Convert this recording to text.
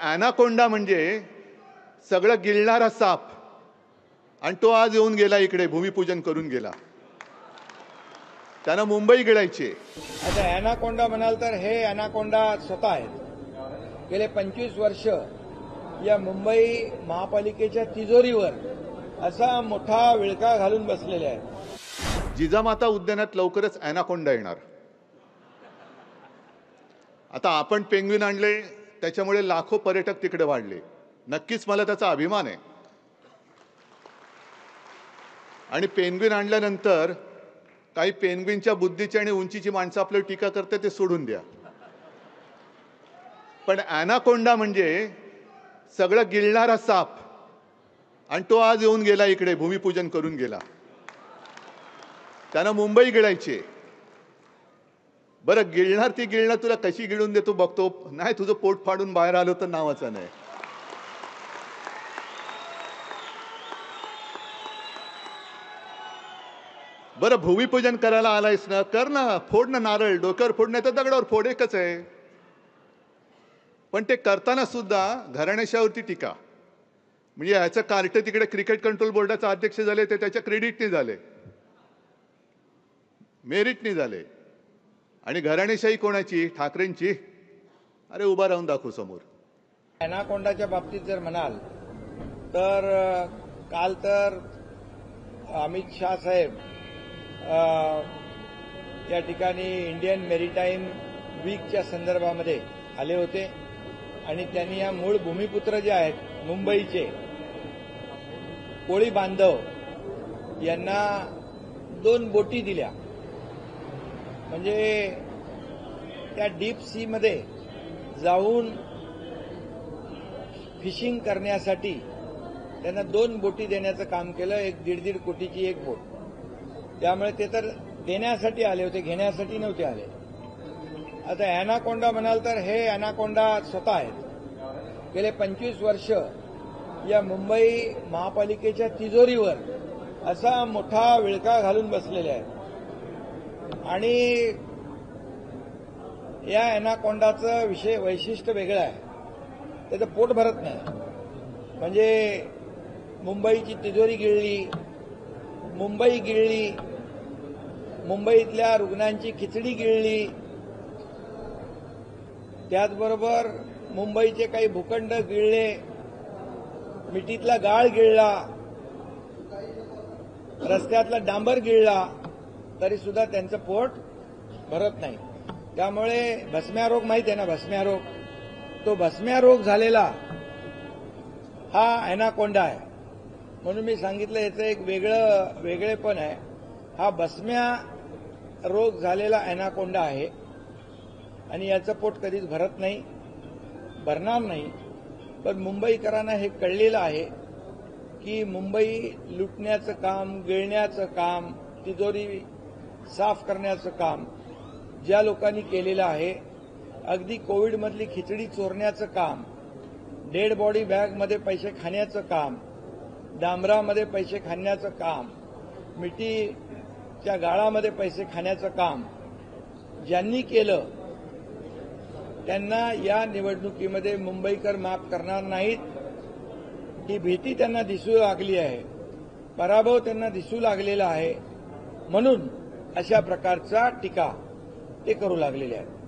Anaconda म्हणजे सगळं गिळणारा साप, आणि तो आज येऊन गेला इकडे, भूमिपूजन करून गेला. त्यानं मुंबई गिळायची. आता ॲनाकोंडा म्हणाल तर हे ॲनाकोंडा स्वतः आहेत. गेले 25 वर्ष या मुंबई महापालिकेच्या तिजोरीवर असा मोठा विळखा घालून बसलेले आहेत. जिजामाता उद्यानात लवकरच ॲनाकोंडा येणार. आता आपण पेंग्विन आणले, त्याच्यामुळे लाखो पर्यटक तिकडे वाढले. नक्कीच मला त्याचा अभिमान आहे. आणि पेंग्विन आणल्यानंतर काही पेंग्विनच्या बुद्धीची आणि उंचीची माणसं आपल्यावर टीका करते, ते सोडून द्या. पण ॲनाकोंडा म्हणजे सगळं गिळणारा साप, आणि तो आज येऊन गेला इकडे, भूमिपूजन करून गेला. त्यानं मुंबई गिळायची. बरं, गिळणार ती गिळणार, तुला कशी गिळून देतो बघतो. नाही, तुझं पोट फाडून बाहेर आलं तर नावाचं नाही. बरं, भूमिपूजन करायला आलायस ना, कर ना, फोड ना नारळ, डोक्यावर फोड, नाही तर दगडावर फोड, एकच आहे. पण ते करताना सुद्धा घराण्याशावरती टीका. म्हणजे ह्याचं कार्ट तिकडे क्रिकेट कंट्रोल बोर्डाचा अध्यक्ष झाले, ते त्याच्या क्रेडिटने झाले, मेरिटने झाले. आणि घराणेशाही कोणाची? ठाकरेंची. अरे उभा राहून दाखवू समोर. ॲनाकोंडाच्या बाबतीत जर म्हणाल तर काल तर अमित शाह साहेब या ठिकाणी इंडियन मेरीटाईम वीकच्या संदर्भामध्ये आले होते आणि त्यांनी या मूळ भूमिपुत्र जे आहेत मुंबईचे कोळी बांधव यांना 2 बोटी दिल्या. म्हणजे त्या डीप सी मध्ये जाऊन फिशिंग करण्यासाठी त्यांना 2 बोटी देण्याचं काम केलं. 1.5 कोटीची एक बोट. त्यामुळे ते तर देण्यासाठी आले होते, घेण्यासाठी नव्हते आले. आता ॲनाकोंडा म्हणाल तर हे ॲनाकोंडा स्वतः आहेत. गेले 25 वर्ष या मुंबई महापालिकेच्या तिजोरीवर असा मोठा विळखा घालून बसलेले आहेत. आणि या ॲनाकोंडाचं वैशिष्ट्य वेगळं आहे. त्याचं पोट भरत नाही. म्हणजे मुंबईची तिजोरी गिळली, मुंबई गिळली, मुंबईतल्या रुग्णांची खिचडी गिळली, त्याचबरोबर मुंबईचे काही भूखंड गिळले, मिठीतला गाळ गिळला, रस्त्यातला डांबर गिळला, तरी सुद्धा त्यांचं पोट भरत नाही. त्यामुळे भस्म्या रोग माहिती आहे ना, भस्म्या रोग, तो भस्म्या रोग झालेला हा ॲनाकोंडा आहे. म्हणून मी सांगितलं याचं एक वेगळेपण आहे. हा भस्म्या रोग झालेला ॲनाकोंडा आहे आणि याचं पोट कधीच भरत नाही, भरणार नाही. पण मुंबईकरांना हे कळलेलं आहे की मुंबई लुटण्याचं काम, गिळण्याचं काम, तिजोरी साफ करण्याचं काम ज्या लोकांनी केलेलं आहे, अगदी कोविडमधली खिचडी चोरण्याचं काम, डेड बॉडी बॅगमध्ये पैसे खाण्याचं काम, डांबरामध्ये पैसे खाण्याचं काम, मिठीच्या गाळामध्ये पैसे खाण्याचं काम ज्यांनी केलं त्यांना या निवडणुकीमध्ये मुंबईकर माफ करणार नाहीत. ही भीती त्यांना दिसू लागली आहे, पराभव त्यांना दिसू लागलेला आहे. म्हणून अशा प्रकारचा टीका ते करू लागलेले आहेत.